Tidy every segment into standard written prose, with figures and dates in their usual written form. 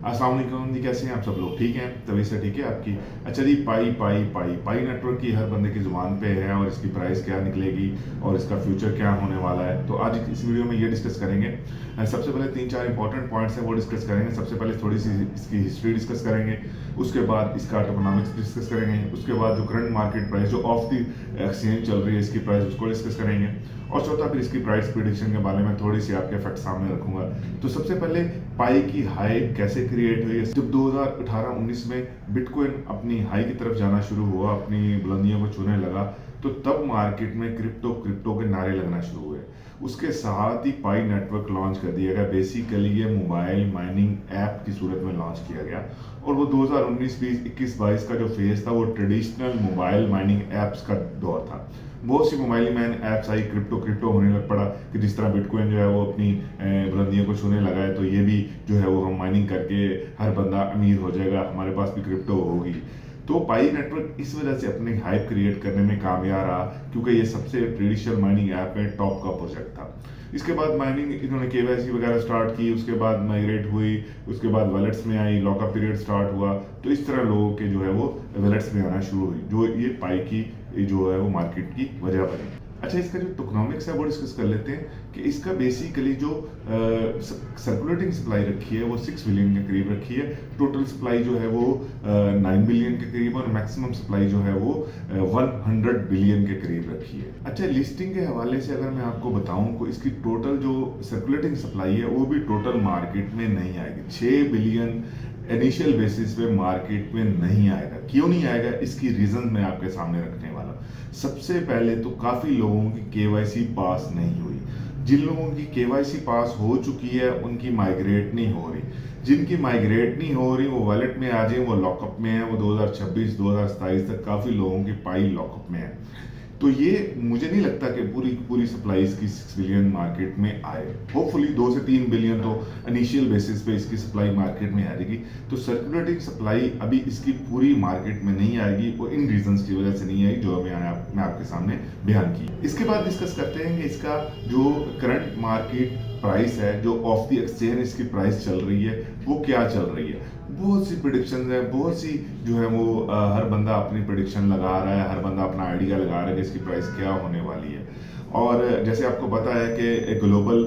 अस्सलाम वालेकुम जी, कैसे हैं आप सब लोग? ठीक हैं? तभी से ठीक है आपकी? अच्छा जी, पाई पाई पाई पाई नेटवर्क की हर बंदे की ज़ुबान पे है और इसकी प्राइस क्या निकलेगी और इसका फ्यूचर क्या होने वाला है, तो आज इस वीडियो में ये डिस्कस करेंगे। सबसे पहले 3-4 इंपॉर्टेंट पॉइंट्स हैं वो डिस्कस करेंगे। सबसे पहले थोड़ी सी इसकी हिस्ट्री डिस्कस करेंगे, उसके बाद इसका टोकेनोमिक्स डिस्कस करेंगे, उसके बाद जो करंट मार्केट प्राइस जो ऑफ द एक्सचेंज चल रही है इसकी प्राइस उसको डिस्कस करेंगे, और चौथा फिर इसकी प्राइस प्रिडिक्शन के बारे में थोड़ी सी आपके फैक्ट सामने रखूंगा। तो सबसे पहले पाई की हाई कैसे क्रिएट हुई है। जब 2018-19 में बिटकॉइन अपनी हाई की तरफ जाना शुरू हुआ, अपनी बुलंदियों को छूने लगा, तो तब मार्केट में क्रिप्टो क्रिप्टो के नारे लगना शुरू हुए। उसके साथ ही पाई नेटवर्क लॉन्च कर दिया गया। बेसिकली ये मोबाइल माइनिंग ऐप की सूरत में लॉन्च किया गया, और वो 2019, 20, 21, 22 का जो फेज था वो ट्रेडिशनल मोबाइल माइनिंग ऐप्स का दौर था। बहुत सी मोबाइल मैन ऐप्स आई, क्रिप्टो क्रिप्टो होने लग पड़ा कि जिस तरह बिटकॉइन जो है वो अपनी बुलंदियों को छूने लगा है, तो ये भी जो है वो हम माइनिंग करके हर बंदा अमीर हो जाएगा, हमारे पास भी क्रिप्टो होगी। तो पाई नेटवर्क इस वजह से अपने हाइप क्रिएट करने में कामयाब रहा, क्योंकि ये सबसे ट्रेडिशनल माइनिंग ऐप में टॉप का प्रोजेक्ट था। इसके बाद माइनिंग इन्होंने केवाईसी वगैरह स्टार्ट की, उसके बाद माइग्रेट हुई, उसके बाद वॉलेट्स में आई, लॉकअप पीरियड स्टार्ट हुआ, तो इस तरह लोगों के जो है वो वॉलेट्स में आना शुरू हुई, जो ये पाई की जो है वो मार्केट की वजह बनी। अच्छा, इसका जो टोकेनोमिक्स है वो डिस्कस कर लेते हैं कि इसका बेसिकली जो सर्कुलेटिंग सप्लाई रखी है वो 6 बिलियन के करीब रखी है। टोटल सप्लाई जो है वो 9 बिलियन के करीब, और मैक्सिमम सप्लाई जो है वो 100 बिलियन के करीब रखी है। अच्छा, लिस्टिंग के हवाले से अगर मैं आपको बताऊं को इसकी टोटल जो सर्कुलेटिंग सप्लाई है वो भी टोटल मार्केट में नहीं आएगी। 6 बिलियन इनिशियल बेसिस पे मार्केट में नहीं आएगा। क्यों नहीं आएगा, इसकी रीजन मैं आपके सामने रखने वाला हूं। सबसे पहले तो काफी लोगों की केवाईसी पास नहीं हुई। जिन लोगों की केवाईसी पास हो चुकी है उनकी माइग्रेट नहीं हो रही। जिनकी माइग्रेट नहीं हो रही वो वॉलेट में आ जाए, वो लॉकअप में है। वो 2026 2027 तक काफी लोगों की पाई लॉकअप में है। तो ये मुझे नहीं लगता कि पूरी पूरी सप्लाई इसकी 6 बिलियन मार्केट में आए। होपफुली 2 से 3 बिलियन तो इनिशियल बेसिस पे इसकी सप्लाई मार्केट में आ जाएगी। तो सर्कुलेटिंग सप्लाई अभी इसकी पूरी मार्केट में नहीं आएगी, वो इन रीजंस की वजह से नहीं आई जो मैं आपके सामने बयान की। इसके बाद डिस्कस करते हैं कि इसका जो करंट मार्केट प्राइस है, जो ऑफ द एक्सचेंज इसकी प्राइस चल रही है, वो क्या चल रही है। बहुत सी प्रिडिक्शन है, बहुत सी जो है वो हर बंदा अपनी प्रिडिक्शन लगा रहा है, हर बंदा अपना आइडिया लगा रहा है कि इसकी प्राइस क्या होने वाली है। और जैसे आपको पता है कि ग्लोबल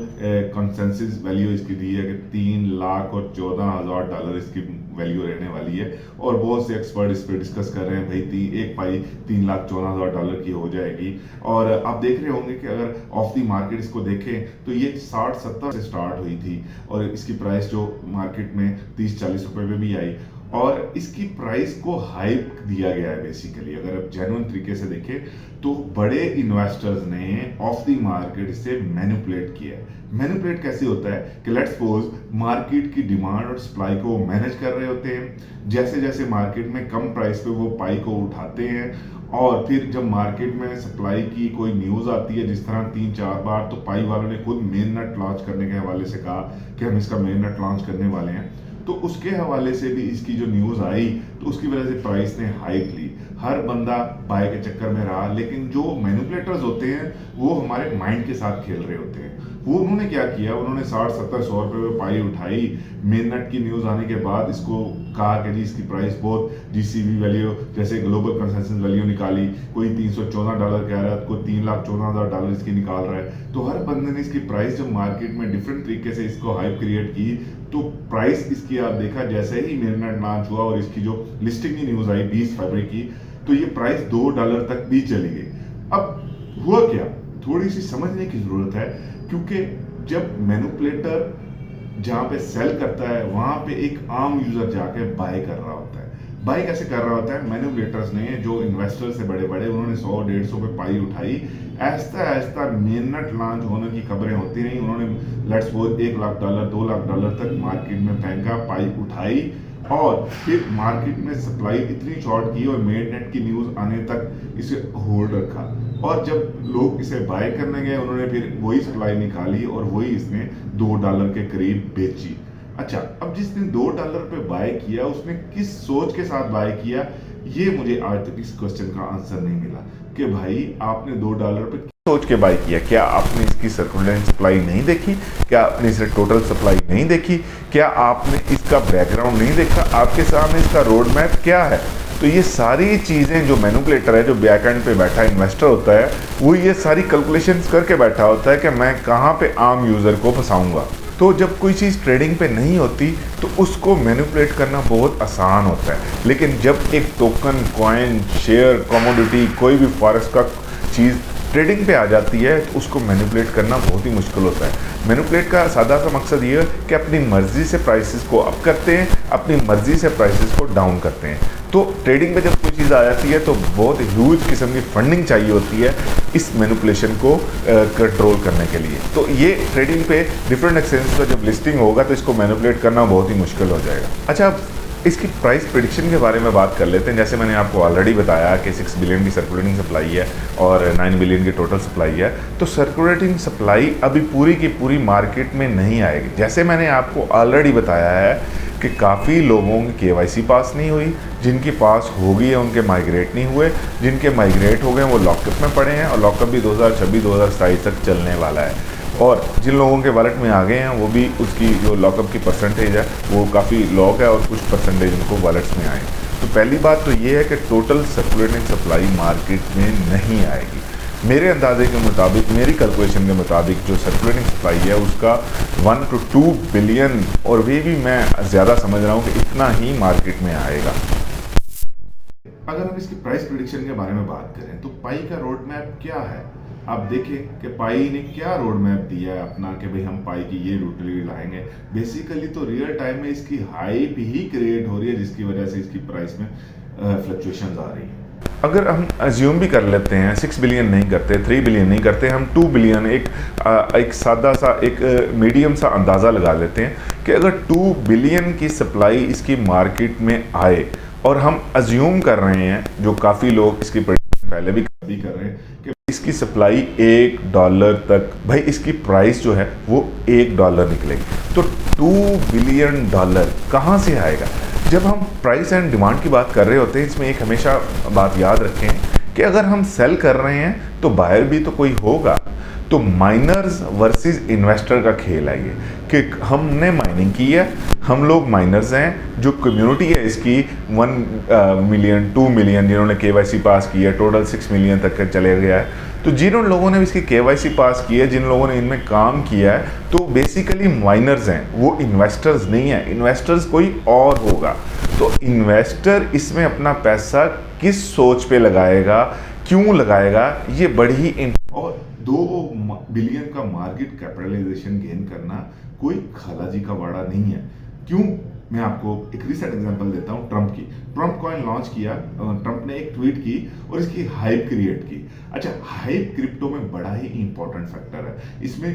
कंसेंसस वैल्यू इसकी दी है कि $3,14,000 इसकी वैल्यू रहने वाली है, और बहुत से एक्सपर्ट इस पर डिस्कस कर रहे हैं भाई एक पाई $3,14,000 की हो जाएगी। और आप देख रहे होंगे कि अगर ऑफ द मार्केट इसको देखें तो ये 60-70 से स्टार्ट हुई थी, और इसकी प्राइस जो मार्केट में 30-40 रुपए पे भी आई, और इसकी प्राइस को हाइप दिया गया है। बेसिकली अगर आप जेन्युइन तरीके से देखें तो बड़े इन्वेस्टर्स ने ऑफ द मार्केट से मैनिपुलेट किया है। मैनिपुलेट कैसे होता है कि लेट्स सपोज मार्केट की डिमांड और सप्लाई को मैनेज कर रहे होते हैं। जैसे जैसे मार्केट में कम प्राइस पे वो पाई को उठाते हैं, और फिर जब मार्केट में सप्लाई की कोई न्यूज आती है, जिस तरह 3-4 बार तो पाई वालों ने खुद मेन नेट लॉन्च करने के हवाले से कहा कि हम इसका मेन नेट लॉन्च करने वाले हैं, तो उसके हवाले से भी इसकी जो न्यूज आई तो उसकी वजह से प्राइस ने हाइक ली। हर बंदा बाय के चक्कर में रहा, लेकिन जो मैनिपुलेटर्स होते हैं वो हमारे माइंड के साथ खेल रहे होते हैं। वो उन्होंने क्या किया, उन्होंने 60-70-100 रुपए में पाई उठाई। मेन नेट की न्यूज आने के बाद इसको कहा कि जी इसकी प्राइस बहुत जीसीबी वैल्यू, जैसे ग्लोबल कंसेंसस वैल्यू निकाली, कोई $314 कह रहा है, कोई $3,14,000 इसकी निकाल रहा है। तो हर बंदे ने इसकी प्राइस जब मार्केट में डिफरेंट तरीके से इसको हाइप क्रिएट की, तो प्राइस इसकी आप देखा जैसे ही मेन नेट लॉन्च हुआ और इसकी जो लिस्टिंग की न्यूज आई 20 फरवरी की, तो ये प्राइस $2 तक भी चली गई। अब हुआ क्या, थोड़ी सी समझने की जरूरत है, क्योंकि जब मैनिपुलेटर जहां पे सेल करता है वहां पे एक आम यूजर जाके बाय कर रहा होता है। बाय कैसे कर रहा होता है, मैनिपुलेटर्स ने, जो इन्वेस्टर्स से बड़े बड़े, उन्होंने 100-150 पे पाई उठाई। ऐसा ऐसा मेन नेट लॉन्च होने की खबरें होती रही, उन्होंने लेट्स सपोज $1,00,000 $2,00,000 तक मार्केट में फेंका, पाई उठाई, और फिर मार्केट में सप्लाई इतनी शॉर्ट की और मेन नेट की न्यूज आने तक इसे होल्ड रखा। और जब लोग इसे बाय करने गए उन्होंने फिर वही सप्लाई निकाली और वही इसने $2 के करीब बेची। अच्छा, अब जिसने $2 पे बाय किया उसने किस सोच के साथ बाय किया, ये मुझे आज तक इस क्वेश्चन का आंसर नहीं मिला कि भाई आपने $2 पे सोच के बाई किया? क्या आपने इसकी सर्कुलेटिंग सप्लाई नहीं देखी? क्या आपने इसे टोटल सप्लाई नहीं देखी? क्या आपने इसका बैकग्राउंड नहीं देखा? आपके सामने इसका रोड मैप क्या है? तो ये सारी चीज़ें, जो मैनिपुलेटर है, जो बैक एंड पे बैठा इन्वेस्टर होता है, वो ये सारी कैलकुलेशंस करके बैठा होता है कि मैं कहाँ पे आम यूज़र को फंसाऊंगा। तो जब कोई चीज़ ट्रेडिंग पे नहीं होती तो उसको मैनिपुलेट करना बहुत आसान होता है, लेकिन जब एक टोकन, कॉइन, शेयर, कमोडिटी, कोई भी फॉरेक्स का चीज़ ट्रेडिंग पे आ जाती है तो उसको मैनिपुलेट करना बहुत ही मुश्किल होता है। मैनिपुलेट का सादा सा मकसद ये है कि अपनी मर्ज़ी से प्राइसेस को अप करते हैं, अपनी मर्ज़ी से प्राइसेस को डाउन करते हैं। तो ट्रेडिंग में जब कोई चीज़ आ जाती है तो बहुत ह्यूज किस्म की फंडिंग चाहिए होती है इस मैनिपुलेशन को कंट्रोल करने के लिए। तो ये ट्रेडिंग पे डिफरेंट एक्सचेंज पर जब लिस्टिंग होगा तो इसको मैनिपुलेट करना बहुत ही मुश्किल हो जाएगा। अच्छा, अब इसकी प्राइस प्रेडिक्शन के बारे में बात कर लेते हैं। जैसे मैंने आपको ऑलरेडी बताया कि 6 बिलियन की सर्कुलेटिंग सप्लाई है और 9 बिलियन की टोटल सप्लाई है। तो सर्कुलेटिंग सप्लाई अभी पूरी की पूरी मार्केट में नहीं आएगी। जैसे मैंने आपको ऑलरेडी बताया है कि काफ़ी लोगों की KYC पास नहीं हुई, जिनकी पास हो गई है उनके माइग्रेट नहीं हुए, जिनके माइग्रेट हो गए वो लॉकअप में पड़े हैं और लॉकअप भी 2026-2027 तक चलने वाला है। और जिन लोगों के वॉलेट में आ गए हैं वो भी उसकी जो लॉकअप की परसेंटेज है वो काफ़ी लॉक है और कुछ परसेंटेज उनको वॉलेट्स में आए। तो पहली बात तो ये है कि टोटल सर्कुलेटिंग सप्लाई मार्केट में नहीं आएगी। मेरे अंदाजे के मुताबिक, मेरी कैलकुलेशन के मुताबिक जो सर्कुलेटिंग सप्लाई है उसका 1 to 2 बिलियन, और वे भी मैं ज़्यादा समझ रहा हूँ कि इतना ही मार्केट में आएगा। अगर हम इसकी प्राइस प्रेडिक्शन के बारे में बात करें तो पाई का रोड मैप क्या है? आप देखें कि पाई ने क्या रोड मैप दिया है अपना कि भाई हम पाई की ये यूटिलिटी लाएंगे। बेसिकली तो रियल टाइम में इसकी हाइप ही क्रिएट हो रही है जिसकी वजह से इसकी प्राइस में फ्लक्चुएशंस आ रही हैं। अगर हम अज्यूम भी कर लेते हैं 6 बिलियन नहीं करते, 3 बिलियन नहीं करते, हम 2 बिलियन एक सादा सा एक मीडियम सा अंदाज़ा लगा लेते हैं कि अगर 2 बिलियन की सप्लाई इसकी मार्केट में आए, और हम अज्यूम कर रहे हैं, जो काफ़ी लोग इसकी पहले भी कर रहे हैं, कि इसकी सप्लाई $1 तक, भाई इसकी प्राइस जो है वो $1 निकलेगी। तो $2 बिलियन कहाँ से आएगा? जब हम प्राइस एंड डिमांड की बात कर रहे होते हैं, इसमें एक हमेशा बात याद रखें कि अगर हम सेल कर रहे हैं तो बायर भी तो कोई होगा। तो माइनर्स वर्सेस इन्वेस्टर का खेल है ये, कि हमने माइनिंग की है, हम लोग माइनर्स हैं, जो कम्युनिटी है इसकी 1 मिलियन 2 मिलियन जिन्होंने KYC पास की है, टोटल 6 मिलियन तक चले गया है। तो जिन लोगों ने इसकी KYC पास की है, जिन लोगों ने इनमें काम किया है, तो बेसिकली माइनर्स हैं, वो इन्वेस्टर्स नहीं है। इन्वेस्टर्स कोई और होगा। तो इन्वेस्टर इसमें अपना पैसा किस सोच पे लगाएगा, क्यों लगाएगा, ये बड़ी ही और 2 बिलियन का मार्केट कैपिटलाइजेशन गेन करना कोई खालाजी का वाड़ा नहीं है। क्यों? मैं आपको एक रिसेंट एग्जांपल देता हूं ट्रम्प की। ट्रम्प कॉइन लॉन्च किया, ट्रम्प ने एक ट्वीट की और इसकी हाइप क्रिएट की। अच्छा, हाइप क्रिप्टो में बड़ा ही इंपॉर्टेंट फैक्टर है। इसमें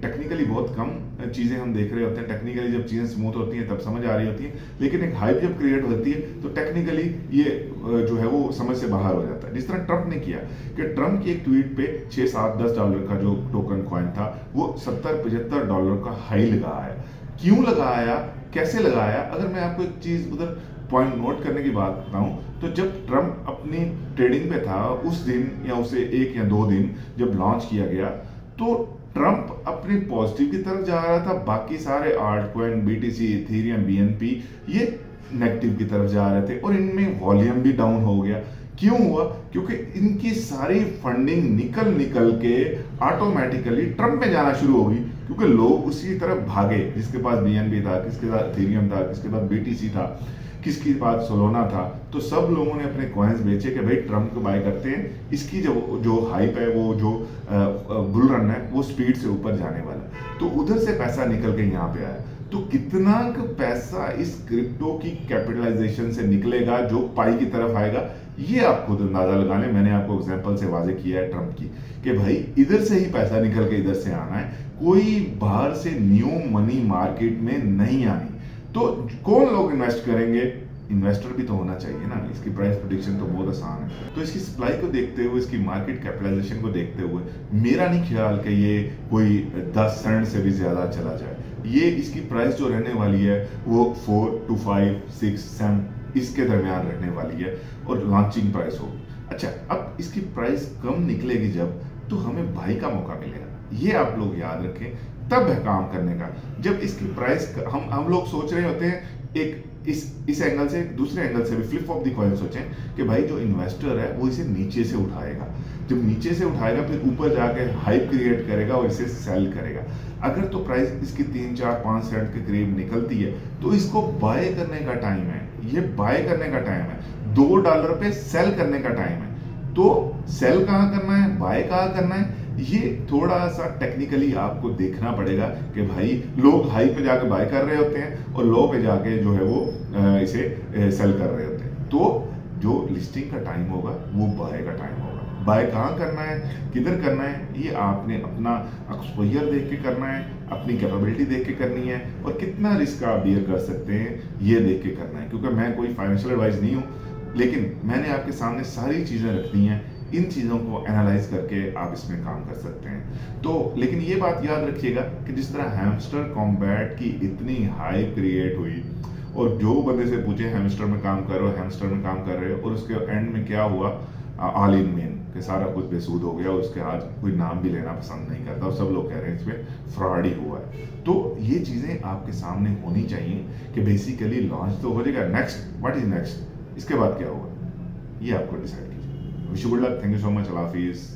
टेक्निकली बहुत कम चीज़ें हम देख रहे होते हैं। टेक्निकली जब चीज़ें स्मूथ होती हैं तब समझ आ रही होती हैं, लेकिन एक हाइप जब क्रिएट होती है तो टेक्निकली ये जो है वो समझ से बाहर हो जाता है। जिस तरह ट्रम्प ने किया कि ट्रम्प की एक ट्वीट पे $6, $7, $10 का जो टोकन कॉइन था वो $70-75 का हाई लगाया। क्यों लगाया, कैसे लगाया? अगर मैं आपको एक चीज़ उधर पॉइंट नोट करने की बात बताऊं, तो जब ट्रम्प अपनी ट्रेडिंग पे था उस दिन या उसे 1 या 2 दिन जब लॉन्च किया गया, तो ट्रम्प अपनी पॉजिटिव की तरफ जा रहा था, बाकी सारे alt coin, BTC, Ethereum, BNB ये नेगेटिव की तरफ जा रहे थे और इनमें वॉल्यूम भी डाउन हो गया। क्यों हुआ? क्योंकि इनकी सारी फंडिंग निकल के ऑटोमेटिकली ट्रम्प में जाना शुरू हो गई, क्योंकि लोग उसी तरफ भागे। जिसके पास BNB था, किसके पास इथेरियम था, किसके पास BTC था, किसकी पास सोलोना था, तो सब लोगों ने अपने कॉइन्स बेचे कि भाई ट्रम्प को बाय करते हैं, इसकी जो हाइप है, वो जो बुल रन है, वो स्पीड से ऊपर जाने वाला। तो उधर से पैसा निकल के यहाँ पे आया। तो कितना पैसा इस क्रिप्टो की कैपिटलाइजेशन से निकलेगा जो पाई की तरफ आएगा, ये आप खुद अंदाजा लगा लें। मैंने आपको एग्जांपल से वाजे किया है ट्रम्प की कि भाई इधर से ही पैसा निकल के इधर से आना है, कोई बाहर से न्यू मनी मार्केट में नहीं आनी। तो कौन लोग इन्वेस्ट करेंगे? इन्वेस्टर भी तो होना चाहिए ना। इसकी प्राइस प्रेडिक्शन तो बहुत आसान है। तो इसकी सप्लाई को देखते हुए, इसकी मार्केट कैपिटलाइजेशन को देखते हुए, मेरा नहीं ख्याल कि ये कोई 10 सेंट से भी ज्यादा चला जाए। ये इसकी प्राइस जो रहने वाली है वो 4 to 5, 6 सेंट इसके दरमियान रहने वाली है और लॉन्चिंग प्राइस होगी। अच्छा, अब इसकी प्राइस कम निकलेगी जब तो हमें बाई का मौका मिलेगा। ये आप लोग याद रखें, तब है काम करने का। जब इसकी प्राइस हम लोग सोच रहे होते हैं एक इस एंगल से, दूसरे एंगल से भी फ्लिप ऑफ द कॉइन सोचें कि भाई जो इन्वेस्टर है वो इसे नीचे से उठाएगा, जब नीचे से उठाएगा फिर ऊपर जाके हाइप क्रिएट करेगा और इसे सेल करेगा। अगर तो प्राइस इसकी 3 4 5 सेंट के करीब निकलती है तो इसको बाय करने का टाइम है, ये बाय करने का टाइम है, $2 पे सेल करने का टाइम है। तो सेल कहाँ करना है, बाय कहाँ करना है, ये थोड़ा सा टेक्निकली आपको देखना पड़ेगा कि भाई लोग हाई पे जाके बाय कर रहे होते हैं और लो पे जाके जो है वो इसे सेल कर रहे होते हैं। तो जो लिस्टिंग का टाइम होगा वो बाय का टाइम होगा। बाय कहाँ करना है, किधर करना है, ये आपने अपना एक्सपोजर देख के करना है, अपनी कैपेबिलिटी देख के करनी है, और कितना रिस्क आप बियर कर सकते हैं ये देख के करना है। क्योंकि मैं कोई फाइनेंशियल एडवाइस नहीं हूँ, लेकिन मैंने आपके सामने सारी चीज़ें रख दी हैं, इन चीज़ों को एनालाइज करके आप इसमें काम कर सकते हैं। तो लेकिन ये बात याद रखिएगा कि जिस तरह हैमस्टर कॉम्बैट की इतनी हाइप क्रिएट हुई, और जो बंदे से पूछे हैमस्टर में काम कर रहे हो, हैमस्टर में काम कर रहे हो, और उसके एंड में क्या हुआ, ऑल इन मेन कि सारा कुछ बेसूद हो गया, उसके आज कोई नाम भी लेना पसंद नहीं करता और सब लोग कह रहे हैं इसमें फ्रॉड ही हुआ है। तो ये चीज़ें आपके सामने होनी चाहिए कि बेसिकली लॉन्च तो हो जाएगा, नेक्स्ट व्हाट इज नेक्स्ट, इसके बाद क्या होगा ये आपको डिसाइड कीजिए। Wish you good luck, thank you so much, अल्लाह हाफिज़।